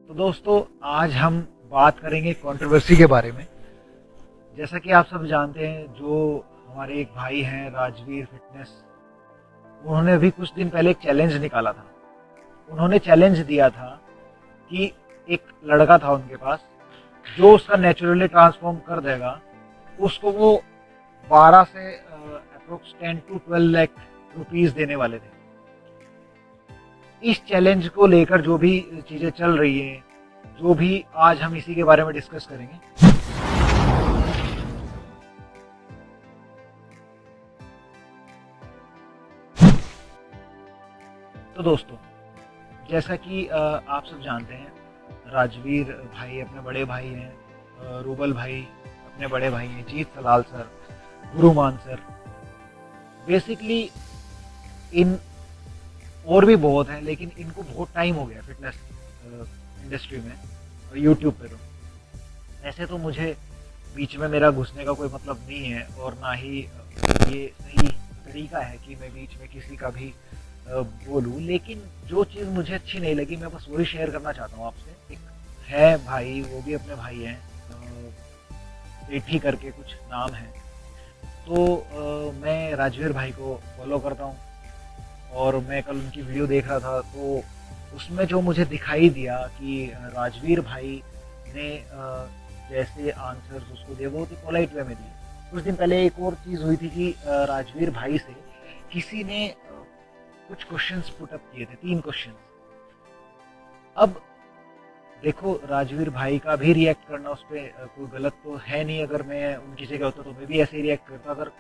तो दोस्तों, आज हम बात करेंगे कंट्रोवर्सी के बारे में। जैसा कि आप सब जानते हैं, जो हमारे एक भाई हैं राजवीर फिटनेस, उन्होंने अभी कुछ दिन पहले एक चैलेंज निकाला था। उन्होंने चैलेंज दिया था कि एक लड़का था उनके पास जो उसका नेचुरली ट्रांसफॉर्म कर देगा, उसको वो 12 से अप्रोक्स 10 टू 12 लाख रुपीस देने वाले थे। इस चैलेंज को लेकर जो भी चीज़ें चल रही हैं, जो भी आज हम इसी के बारे में डिस्कस करेंगे। तो दोस्तों, जैसा कि आप सब जानते हैं, राजवीर भाई अपने बड़े भाई हैं, रूबल भाई अपने बड़े भाई हैं, Jeet Salal sir, Guruman sir. Basically इन और भी बहुत हैं, लेकिन इनको बहुत टाइम हो गया फिटनेस इंडस्ट्री में और यूट्यूब पे। तो ऐसे तो मुझे बीच में मेरा घुसने का कोई मतलब नहीं है, और ना ही ये सही तरीका है कि मैं बीच में किसी का भी बोलूँ। लेकिन जो चीज़ मुझे अच्छी नहीं लगी, मैं बस वही शेयर करना चाहता हूँ आपसे। एक है भाई, वो भी अपने भाई हैं, सेठी करके कुछ नाम है। तो मैं राजवीर भाई को फॉलो करता हूँ, और मैं कल उनकी वीडियो देख रहा था, तो उसमें जो मुझे दिखाई दिया कि राजवीर भाई ने जैसे आंसर्स उसको दिए, बहुत ही पोलाइट वे में दिए। कुछ दिन पहले एक और चीज़ हुई थी कि राजवीर भाई से किसी ने कुछ क्वेश्चंस पुट अप किए थे, 3 क्वेश्चंस। अब देखो, राजवीर भाई का भी रिएक्ट करना उस पर कोई गलत तो है नहीं। अगर मैं उनकी जगह होता तो मैं भी ऐसे ही रिएक्ट करता। अगर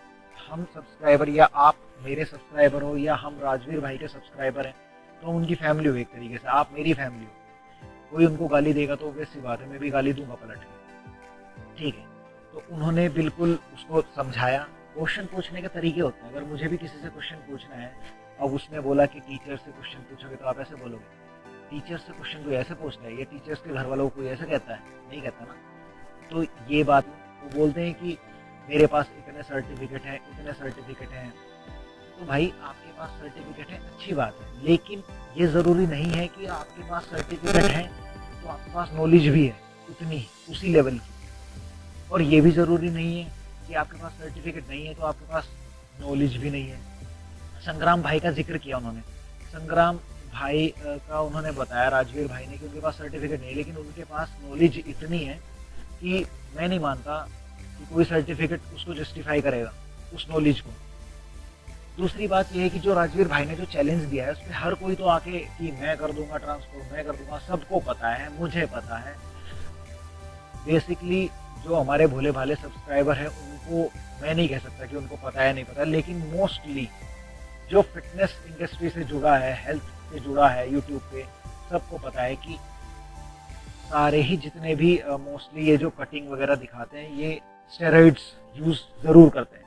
हम सब्सक्राइबर, या आप मेरे सब्सक्राइबर हो, या हम राजवीर भाई के सब्सक्राइबर हैं, तो उनकी फैमिली हो एक तरीके से, आप मेरी फैमिली हो। कोई उनको गाली देगा तो ऑब्वियस सी बात है, मैं भी गाली दूंगा पलट के, ठीक है। तो उन्होंने बिल्कुल उसको समझाया। क्वेश्चन पूछने के तरीके होते हैं। अगर मुझे भी किसी से क्वेश्चन पूछना है, अब उसने बोला कि टीचर से क्वेश्चन पूछोगे तो आप ऐसे बोलोगे, टीचर से क्वेश्चन कोई ऐसे पूछता है, या टीचर्स के घर वालों को कोई ऐसे कहता है? नहीं कहता ना। तो ये बात वो बोलते हैं कि मेरे पास इतने सर्टिफिकेट हैं, इतने सर्टिफिकेट हैं। तो भाई, आपके पास सर्टिफिकेट है, अच्छी बात है, लेकिन ये ज़रूरी नहीं है कि आपके पास सर्टिफिकेट है तो आपके पास नॉलेज भी है उतनी, उसी लेवल की। और ये भी ज़रूरी नहीं है कि आपके पास सर्टिफिकेट नहीं है तो आपके पास नॉलेज भी नहीं है। संग्राम भाई का जिक्र किया उन्होंने। संग्राम भाई का उन्होंने बताया, राजवीर भाई ने, कि उनके पास सर्टिफिकेट नहीं है, लेकिन उनके पास नॉलेज इतनी है कि मैं नहीं मानता कि कोई सर्टिफिकेट उसको जस्टिफाई करेगा, उस नॉलेज को। दूसरी बात यह है कि जो राजवीर भाई ने जो चैलेंज दिया है, उस पर हर कोई तो आके कि मैं कर दूंगा ट्रांसफर, मैं कर दूंगा। सबको पता है, मुझे पता है। बेसिकली जो हमारे भोले भाले सब्सक्राइबर हैं, उनको मैं नहीं कह सकता कि उनको पता है नहीं पता, लेकिन मोस्टली जो फिटनेस इंडस्ट्री से जुड़ा है, हेल्थ से जुड़ा है, यूट्यूब पे सबको पता है कि सारे ही जितने भी मोस्टली ये जो कटिंग वगैरह दिखाते हैं, ये स्टेरॉइड्स यूज़ ज़रूर करते हैं।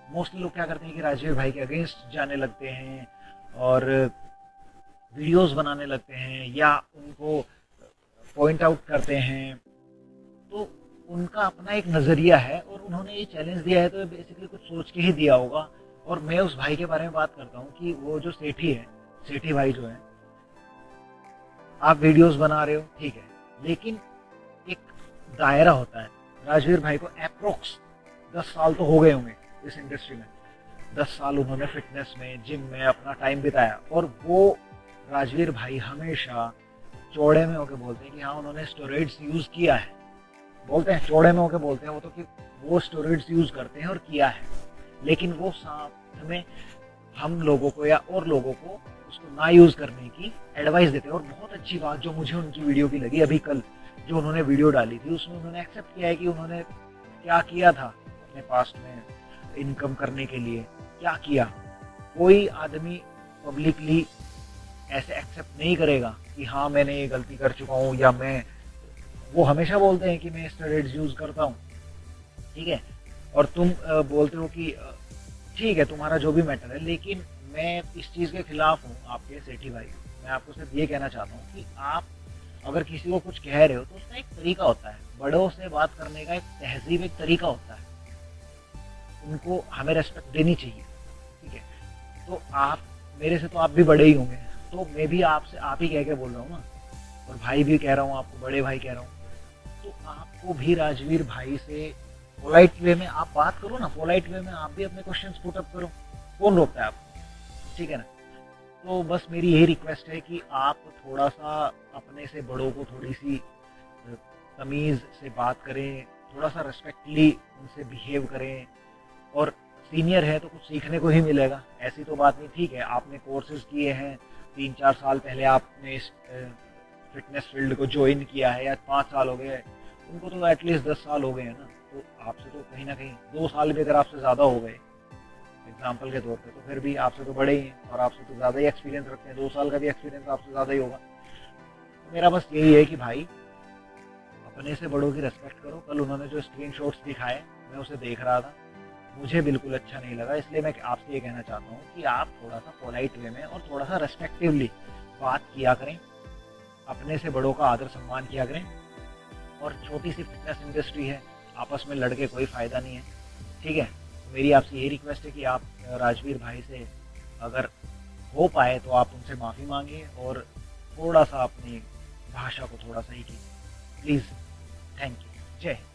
मोस्टली लोग क्या करते हैं कि राजवीर भाई के अगेंस्ट जाने लगते हैं और वीडियोस बनाने लगते हैं, या उनको पॉइंट आउट करते हैं। तो उनका अपना एक नज़रिया है, और उन्होंने ये चैलेंज दिया है तो बेसिकली कुछ सोच के ही दिया होगा। और मैं उस भाई के बारे में बात करता हूँ कि वो जो सेठी है, सेठी भाई जो है, आप वीडियोस बना रहे हो, ठीक है, लेकिन एक दायरा होता है। राजवीर भाई को अप्रोक्स 10 साल तो हो गए होंगे इस इंडस्ट्री में। 10 साल उन्होंने फिटनेस में, जिम में अपना टाइम बिताया, और वो राजवीर भाई हमेशा चौड़े में होकर बोलते हैं कि हाँ, उन्होंने स्टेरॉइड्स यूज़ किया है। बोलते हैं, चौड़े में होकर बोलते हैं वो तो, कि वो स्टेरॉइड्स यूज़ करते हैं और किया है। लेकिन वो साथ में हम लोगों को या और लोगों को उसको ना यूज़ करने की एडवाइस देते हैं। और बहुत अच्छी बात जो मुझे उनकी वीडियो की लगी, अभी कल जो उन्होंने वीडियो डाली थी, उसमें उन्होंने एक्सेप्ट किया है कि उन्होंने क्या किया था अपने पास्ट में इनकम करने के लिए, क्या किया। कोई आदमी पब्लिकली ऐसे एक्सेप्ट नहीं करेगा कि हाँ, मैंने ये गलती कर चुका हूँ, या मैं, वो हमेशा बोलते हैं कि मैं स्टेरॉइड्स यूज़ करता हूँ, ठीक है, और तुम बोलते हो कि ठीक है, तुम्हारा जो भी मैटर है। लेकिन मैं इस चीज़ के खिलाफ हूँ, आपके सेठी भाई। मैं आपको सिर्फ ये कहना चाहता हूँ कि आप अगर किसी को कुछ कह रहे हो तो उसका एक तरीका होता है, बड़ों से बात करने का एक तहजीब, एक तरीका होता है। उनको हमें रेस्पेक्ट देनी चाहिए, ठीक है। तो आप मेरे से, तो आप भी बड़े ही होंगे, तो मैं भी आपसे आप ही कह के बोल रहा हूँ ना। और भाई भी कह रहा हूँ आपको, बड़े भाई कह रहा हूँ, तो आपको भी राजवीर भाई से पोलाइट वे में आप बात करो ना, पोलाइट वे में आप भी अपने क्वेश्चंस पुट अप करो, कौन रोकता है आपको, ठीक है ना। तो बस मेरी यही रिक्वेस्ट है कि आप थोड़ा सा अपने से बड़ों को थोड़ी सी तमीज़ से बात करें, थोड़ा सा रिस्पेक्टली उनसे बिहेव करें, और सीनियर है तो कुछ सीखने को ही मिलेगा, ऐसी तो बात नहीं। ठीक है, आपने कोर्सेज किए हैं, 3-4 साल पहले आपने इस फिटनेस फील्ड को ज्वाइन किया है, या 5 साल हो गए, उनको तो एटलीस्ट 10 साल हो गए हैं ना, तो आपसे तो कहीं ना कहीं 2 साल भी अगर आपसे ज़्यादा हो गए एग्जाम्पल के तौर पे, तो फिर भी आपसे तो बड़े ही हैं और आपसे तो ज़्यादा ही एक्सपीरियंस रखते हैं, 2 साल का भी एक्सपीरियंस आपसे ज़्यादा ही होगा। तो मेरा बस यही है कि भाई अपने से बड़ों की रेस्पेक्ट करो। कल उन्होंने जो स्क्रीनशॉट्स दिखाए, मैं उसे देख रहा था, मुझे बिल्कुल अच्छा नहीं लगा, इसलिए मैं आपसे ये कहना चाहता हूँ कि आप थोड़ा सा पोलाइट वे में और थोड़ा सा रेस्पेक्टिवली बात किया करें, अपने से बड़ों का आदर सम्मान किया करें। और छोटी सी फिटनेस इंडस्ट्री है, आपस में लड़के कोई फ़ायदा नहीं है, ठीक है। तो मेरी आपसे यही रिक्वेस्ट है कि आप राजवीर भाई से अगर हो पाए तो आप उनसे माफ़ी मांगिए और थोड़ा सा अपनी भाषा को थोड़ा सही कीजिए प्लीज़। Thank you. जय हिंद।